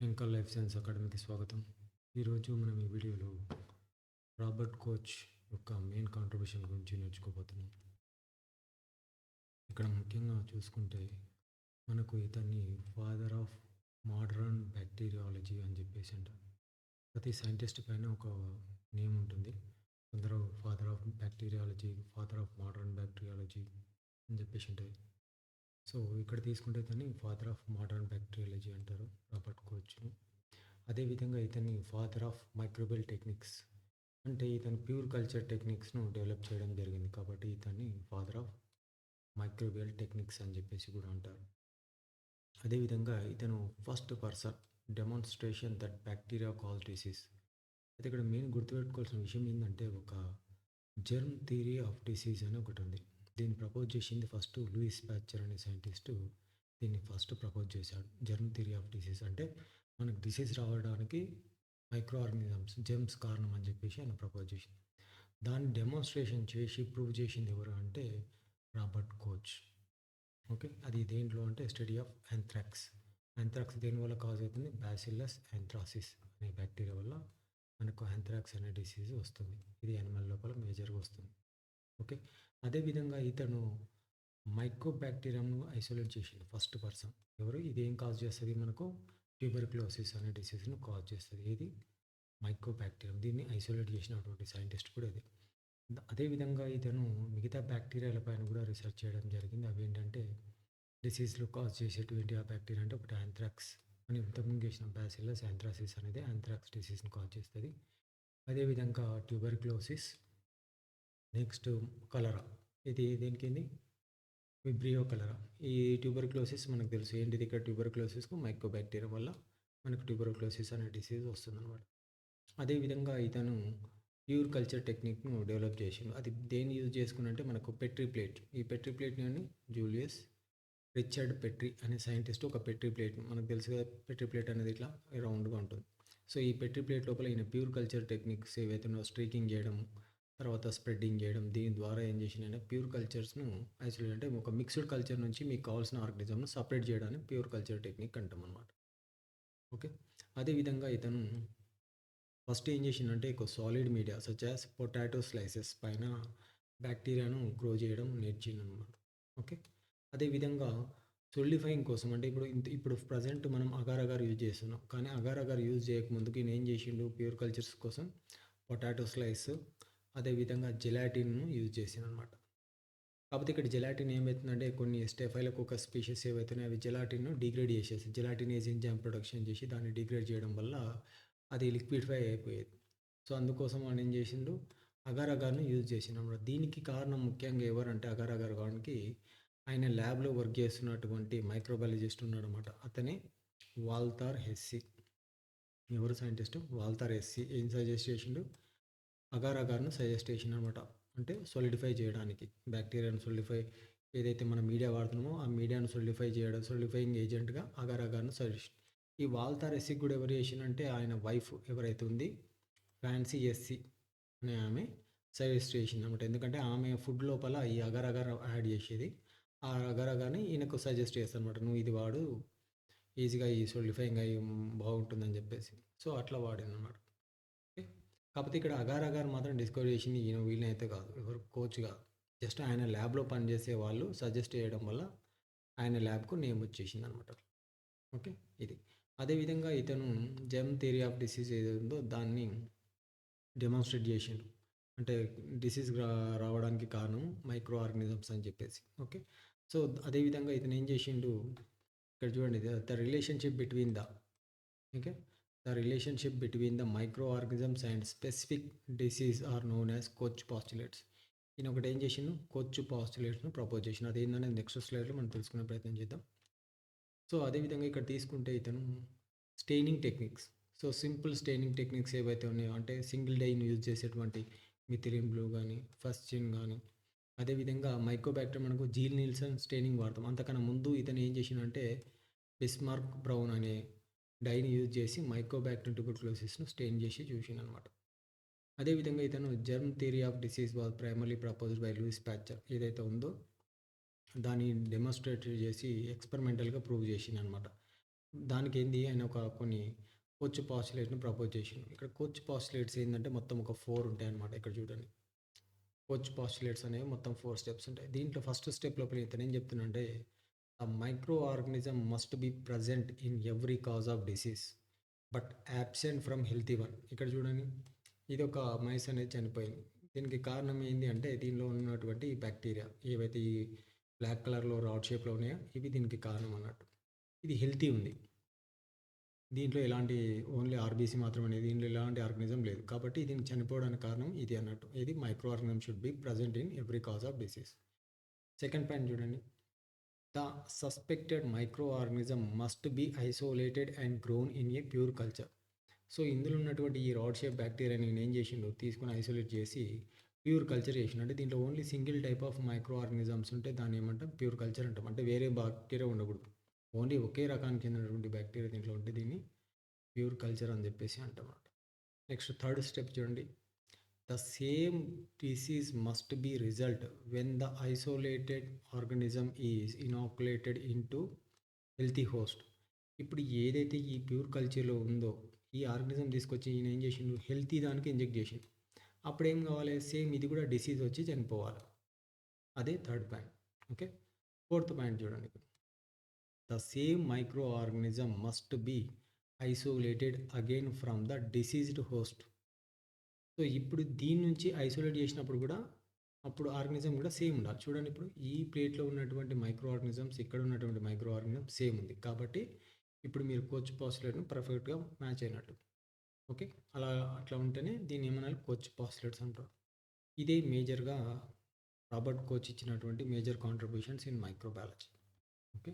ఇంకా life science అకాడమీకి స్వాగతం. ఈరోజు మనం ఈ వీడియోలో రాబర్ట్ కోచ్ యొక్క మెయిన్ కాంట్రిబ్యూషన్ గురించి నేర్చుకోబోతున్నాం. ఇక్కడ ముఖ్యంగా చూసుకుంటే మనకు ఇతన్ని ఫాదర్ ఆఫ్ మోడరన్ బ్యాక్టీరియాలజీ అని చెప్పేసి అంటారు. ప్రతి సైంటిస్ట్ పైన ఒక నేమ్ ఉంటుంది. కొందరు father of bacteriology, father of modern bacteriology అని చెప్పేసి ఉంటుంది. సో ఇక్కడ తీసుకుంటే ఇతన్ని ఫాదర్ ఆఫ్ మోడరన్ బ్యాక్టీరియాలజీ అంటారు రాబర్ట్ కోచ్ని. అదేవిధంగా ఇతన్ని ఫాదర్ ఆఫ్ మైక్రోబియల్ టెక్నిక్స్, అంటే ఇతను ప్యూర్ కల్చర్ టెక్నిక్స్ను డెవలప్ చేయడం జరిగింది కాబట్టి ఇతన్ని ఫాదర్ ఆఫ్ మైక్రోబియల్ టెక్నిక్స్ అని చెప్పేసి కూడా అంటారు. అదేవిధంగా ఇతను first person demonstration that bacteria cause disease. అయితే ఇక్కడ మెయిన్ గుర్తుపెట్టుకోవాల్సిన విషయం ఏంటంటే ఒక జెర్మ్ థియరీ ఆఫ్ డిసీజ్ అని ఒకటి ఉంది. దీన్ని ప్రపోజ్ చేసింది ఫస్ట్ లూయిస్ ప్యాచర్ అనే సైంటిస్టు దీన్ని ఫస్ట్ ప్రపోజ్ చేశాడు. జెర్మ్ థియరీ ఆఫ్ డిసీజ్ అంటే మనకు డిసీజ్ రావడానికి మైక్రో ఆర్గానిజమ్స్ జెమ్స్ కారణం అని చెప్పేసి ఆయన ప్రపోజ్ చేసింది. దాన్ని డెమాన్స్ట్రేషన్ చేసి ప్రూవ్ చేసింది ఎవరు అంటే రాబర్ట్ కోచ్. ఓకే, అది దేంట్లో అంటే స్టడీ ఆఫ్ యాంథ్రాక్స్. యాంథ్రాక్స్ దేనివల్ల కాజ్ అవుతుంది? బ్యాసిల్లస్ యాంథ్రాసిస్ అనే బ్యాక్టీరియా వల్ల మనకు యాంథ్రాక్స్ అనే డిసీజ్ వస్తుంది. ఇది యానిమల్ లోపల మేజర్గా వస్తుంది. ఓకే, అదేవిధంగా ఇతను మైక్రోబ్యాక్టీరియంను ఐసోలేట్ చేసింది ఫస్ట్ పర్సన్. ఎవరు? ఇది ఏం కాజ్ చేస్తుంది? మనకు ట్యూబర్క్లోసిస్ అనే డిసీజ్ను కాజ్ చేస్తుంది. ఇది మైక్రోబ్యాక్టీరియం. దీన్ని ఐసోలేట్ చేసినటువంటి సైంటిస్ట్ కూడా ఇది. అదేవిధంగా ఇతను మిగతా బ్యాక్టీరియాల పైన కూడా రీసెర్చ్ చేయడం జరిగింది. అవి ఏంటంటే డిసీజ్లు కాజ్ చేసేటువంటి ఆ బ్యాక్టీరియా అంటే ఒకటి యాంథ్రాక్స్ అని ఇంతకుముందు చేసిన బ్యాసిల్లస్ యాంథ్రాసిస్ అనేది యాంథ్రాక్స్ డిసీజ్ని కాజ్ చేస్తుంది. అదేవిధంగా ట్యూబర్క్లోసిస్, నెక్స్ట్ కలరా. ఇది దేనికింది? విబ్రియో కలరా. ఈ ట్యూబర్క్లోసిస్ మనకు తెలుసు ఏంటిది? ఇక్కడ ట్యూబర్క్లోసిస్కు మైక్రోబ్యాక్టీరియా వల్ల మనకు ట్యూబర్క్లోసిస్ అనే డిసీజ్ వస్తుందన్నమాట. అదేవిధంగా ఇతను ప్యూర్ కల్చర్ టెక్నిక్ను డెవలప్ చేసిండు. అది దేన్ని యూజ్ చేసుకున్నంటే మనకు పెట్రీ ప్లేట్. ఈ పెట్రీ ప్లేట్ని జూలియస్ రిచర్డ్ పెట్రీ అనే సైంటిస్ట్ ఒక పెట్రీ ప్లేట్, మనకు తెలుసు కదా పెట్రీ ప్లేట్ అనేది ఇట్లా రౌండ్గా ఉంటుంది. సో ఈ పెట్రీ ప్లేట్ లోపల ఈయన ప్యూర్ కల్చర్ టెక్నిక్స్ ఏవైతే స్ట్రీకింగ్ చేయడం, తర్వాత స్ప్రెడ్డింగ్ చేయడం, దీని ద్వారా ఏం చేసిందంటే ప్యూర్ కల్చర్స్ను ఐసోలేట్, అంటే ఒక మిక్స్డ్ కల్చర్ నుంచి మీకు కావాల్సిన ఆర్గనిజంను సపరేట్ చేయడానికి ప్యూర్ కల్చర్ టెక్నిక్ అంటాం అన్నమాట. ఓకే, అదేవిధంగా ఇతను ఫస్ట్ ఏం చేసిందంటే ఒక solid media such as potato slices పైన బ్యాక్టీరియాను గ్రో చేయడం నేర్చిందనమాట. ఓకే, అదేవిధంగా సొలిడిఫైయింగ్ కోసం అంటే ఇప్పుడు ప్రజెంట్ మనం అగార్ అగార్ యూజ్ చేస్తున్నాం, కానీ అగార్ అగార్ యూజ్ చేయకముందుకు ఈయన ఏం చేసిండు? ప్యూర్ కల్చర్స్ కోసం పొటాటో స్లైస్, అదేవిధంగా జెలాటిన్ను యూజ్ చేసిండు అనమాట. కాకపోతే ఇక్కడ జెలాటిన్ ఏమవుతుందంటే కొన్ని స్టెఫైలోకోకస్ స్పీషీస్ ఏవైతున్నాయో అవి జెలాటిన్ను డిగ్రేడ్ చేసేసి జెలాటినేజ్ ఎంజైమ్ ప్రొడక్షన్ చేసి దాన్ని డిగ్రేడ్ చేయడం వల్ల అది లిక్విడిఫై అయిపోయేది. సో అందుకోసం ఆయన ఏం చేసిండు? అగార్ అగార్ను యూజ్ చేసిండు అన్నమాట. దీనికి కారణం ముఖ్యంగా ఎవరంటే అగార్ అగార్ గానికి ఆయన ల్యాబ్లో వర్క్ చేస్తున్నటువంటి మైక్రోబయాలజిస్ట్ ఉన్నాడు అనమాట. అతనే వాల్తార్ హెస్సీ. ఎవరు సైంటిస్ట్? వాల్తార్ హెస్సీ. ఏం సజెస్ట్ చేసిండు? అగార్ అగార్ను సజెస్ట్ చేసిండు అనమాట. అంటే సొలిడిఫై చేయడానికి బ్యాక్టీరియాను సొలిడిఫై, ఏదైతే మనం మీడియా వాడుతున్నామో ఆ మీడియాను సొలిడిఫై చేయడం, సొలిడిఫైయింగ్ ఏజెంట్గా అగార్ అగార్ను సజెస్ట్. ఈ వాల్తార్ హెస్సీ కూడా ఎవరు చేసిందంటే ఆయన వైఫ్ ఎవరైతే ఉంది ఫ్యాన్సీ హెస్సీ అనే ఆమె సజెస్ట్ చేసింది అనమాట. ఎందుకంటే ఆమె ఫుడ్ లోపల ఈ అగార్ అగార్ యాడ్ చేసేది. ఆ అగార్ అగార్ని ఈయనకు సజెస్ట్ చేస్తాను అనమాట, నువ్వు ఇది వాడు ఈజీగా ఈ సొలిడిఫైయింగ్ అయ్యి బాగుంటుందని చెప్పేసి. సో అట్లా వాడింది అనమాట. ఓకే, కాకపోతే ఇక్కడ అగార్ అగార్ మాత్రం డిస్కవర్ చేసింది ఈయన, వీళ్ళనైతే కాదు, ఎవరు కోచ్గా. జస్ట్ ఆయన ల్యాబ్లో పనిచేసే వాళ్ళు సజెస్ట్ చేయడం వల్ల ఆయన ల్యాబ్కు నేమ్ వచ్చేసింది అనమాట. ఓకే, ఇది. అదేవిధంగా ఇతను జెమ్ థియరీ ఆఫ్ డిసీజ్ ఏదైతే ఉందో దాన్ని డెమాన్స్ట్రేట్ చేసిండు. అంటే డిసీజ్ రావడానికి కారణం మైక్రో ఆర్గానిజమ్స్ అని చెప్పేసి. ఓకే, సో అదేవిధంగా ఇతను ఏం చేసిండు? ఇక్కడ చూడండి, the relationship between the okay the relationship between the micro organisms and specific disease are known as coach postulates. ఈయన ఒకటి ఏం చేసిండు? కోచ్ పాస్టులేట్స్ను ప్రపోజ్ చేసిండు. అది ఏంటనేది నెక్స్ట్ స్లైడ్లో మనం తెలుసుకునే ప్రయత్నం చేద్దాం. సో అదేవిధంగా ఇక్కడ తీసుకుంటే ఇతను staining techniques, so simple staining techniques ఏవైతే ఉన్నాయో అంటే సింగిల్ డైని యూజ్ చేసేటువంటి మిథిలిన్ బ్లూ కానీ ఫస్టిన్ కానీ, అదేవిధంగా మైక్రోబ్యాక్టీరియం మనకు జీల్ నిల్సన్ స్టెయినింగ్ వాడతాం. అంతకన్నా ముందు ఇతను ఏం చేసిండంటే బిస్మార్క్ బ్రౌన్ అనే డైని యూజ్ చేసి మైక్రోబ్యాక్టీరియం ట్యూబర్క్లోసిస్ను స్టెయిన్ చేసి చూసిండనమాట. అదేవిధంగా ఇతను germ theory of disease was primarily proposed by Louis Pasteur ఏదైతే ఉందో దాన్ని డెమాన్స్ట్రేట్ చేసి ఎక్స్పెరిమెంటల్గా ప్రూవ్ చేసింది అనమాట. దానికేంది ఆయన కొన్ని కోచ్ పాస్టులేట్‌ని ప్రపోజ్ చేసిండు. ఇక్కడ కోచ్ పాస్టులేట్స్ ఏందంటే మొత్తం ఒక 4 ఉంటాయన్నమాట. ఇక్కడ చూడండి. కోచ్ పాస్టులేట్స్ అనేవి మొత్తం 4 స్టెప్స్ ఉంటాయి. దీంట్లో ఫస్ట్ స్టెప్ లోపల ఇతనేం చెప్తుండంటే, "a micro organism must be present in every cause of disease, but absent from healthy one." ఇక్కడ చూడండి. ఇదొక మైస్ అనేది చనిపోయింది. దీనికి కారణం ఏంది అంటే, దీనిలో ఉన్నటువంటి బ్యాక్టీరియా ఏవైతే ఈ బ్లాక్ కలర్‌లో రాడ్ షేప్‌లో ఉన్నాయో, ఇవి దీనికి కారణం అన్నట్టు. ఇది హెల్తీ ఉంది. దీంట్లో ఎలాంటి ఓన్లీ ఆర్బీసీ మాత్రమే, దీంట్లో ఎలాంటి ఆర్గానిజం లేదు. కాబట్టి దీనికి చనిపోవడానికి కారణం ఇది అన్నట్టు. ఇది micro organism should be present in every cause of disease. Second point చూడండి. The suspected micro organism must be isolated and grown in a pure culture. So ఇందులో ఉన్నటువంటి ఈ రాడ్ షేప్ బ్యాక్టీరియాని నేను ఏం చేసిండు, తీసుకుని ఐసోలేట్ చేసి ప్యూర్ కల్చర్ చేసిండు. అంటే దీంట్లో only single type of micro organisms ఉంటే దాన్ని ఏమంటాం, ప్యూర్ కల్చర్ అంటాం. అంటే వేరే బ్యాక్టీరియా ఉండకూడదు. ఓన్లీ ఒకే రకానికి చెందినటువంటి బ్యాక్టీరియా దీంట్లో ఉంటే దీన్ని ప్యూర్ కల్చర్ అని చెప్పేసి అంటామాట. నెక్స్ట్ థర్డ్ స్టెప్ చూడండి. The same disease must be result when the isolated organism is inoculated into healthy host. ఇప్పుడు ఏదైతే ఈ ప్యూర్ కల్చర్లో ఉందో ఈ ఆర్గానిజం తీసుకొచ్చి ఈయన ఏం చేసిండు, హెల్తీ దానికి ఇంజెక్ట్ చేసిండు. అప్పుడు ఏం కావాలి, సేమ్ ఇది కూడా డిసీజ్ వచ్చి చనిపోవాలి. అదే third point. Okay. Fourth point చూడండి. The same micro organism must be isolated again from the diseased host. So ఇప్పుడు దీని నుంచి ఐసోలేట్ చేసినప్పుడు కూడా అప్పుడు ఆర్గానిజం కూడా సేమ్ ఉండాలి. చూడండి, ఇప్పుడు ఈ ప్లేట్లో ఉన్నటువంటి మైక్రో ఆర్గానిజమ్స్, ఇక్కడ ఉన్నటువంటి మైక్రో ఆర్గానిజం సేమ్ ఉంది. కాబట్టి ఇప్పుడు మీరు కోచ్ పాస్టులేట్‌ను పర్ఫెక్ట్‌గా మ్యాచ్ అయినట్టు. ఓకే. అట్లా ఉంటేనే దీన్ని ఏమనాలి, కోచ్ పాస్టులేట్స్ అంటారు. ఇదే మేజర్‌గా రాబర్ట్ కోచ్ ఇచ్చినటువంటి major contributions in microbiology. Okay.